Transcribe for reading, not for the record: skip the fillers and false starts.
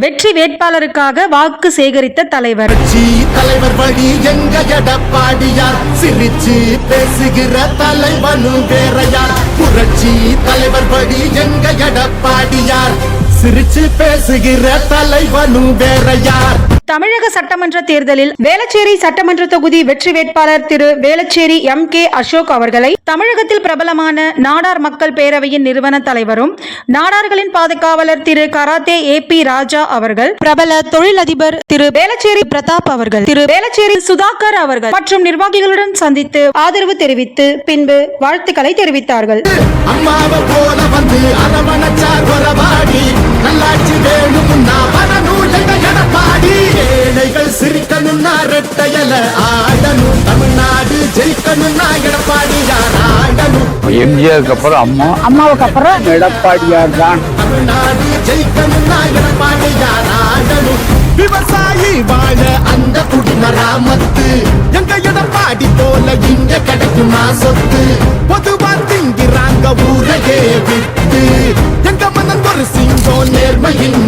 வெற்றி வேட்பாளருக்காக வாக்கு சேகரித்த தலைவர். தலைவர் வழி எங்க எடப்பாடியார், சிரிச்சு பேசுகிற தலைவனும் வேறையார். புரட்சி தலைவர் வழி எங்க எடப்பாடியார், சிரிச்சு பேசுகிற தலைவனும் வேறையார். தமிழக சட்டமன்ற தேர்தலில் வேளச்சேரி சட்டமன்ற தொகுதி வெற்றி வேட்பாளர் திரு வேளச்சேரி MK அசோக் அவர்களை தமிழகத்தில் பிரபலமான நாடார் மக்கள் பேரவையின் நிறுவன தலைவரும் நாடார்களின் பாதுகாவலர் திரு கராத்தே AP ராஜா அவர்கள், பிரபல தொழிலதிபர் திரு வேளச்சேரி பிரதாப் அவர்கள், திரு வேளச்சேரி சுதாகர் அவர்கள் மற்றும் நிர்வாகிகளுடன் சந்தித்து ஆதரவு தெரிவித்து பின்பு வாழ்த்துக்களை தெரிவித்தார்கள். அம்மாவை போல வந்து அரவணைச்சார் வரவாடி, நல்லாட்சி வேணும்னா வரணும் எங்க எடப்பாடி. ஏழைகள் சிரிக்கணும்னா ரெட்டையல ஆடணும், தமிழ்நாடு ஜெயிக்கணும்னா எடப்பாடியார் ஆடணும். எம்ஜிஆருக்கு அப்புறம் அம்மாவுக்கு அப்புறம் எடப்பாடியார் தான். தமிழ்நாடு ஜெயிக்கணும்னா எடப்பாடியார் ஆடணும். விவசாயி வாழ அந்த குடிமராமத்து, எங்க எடப்பாடி போல இங்க கிடைக்குமா சொத்து. பொதுவா திங்கிறாங்க ஊரையே விட்டு, எங்க மனம் ஒரு சிங்கம் நேர்மையின்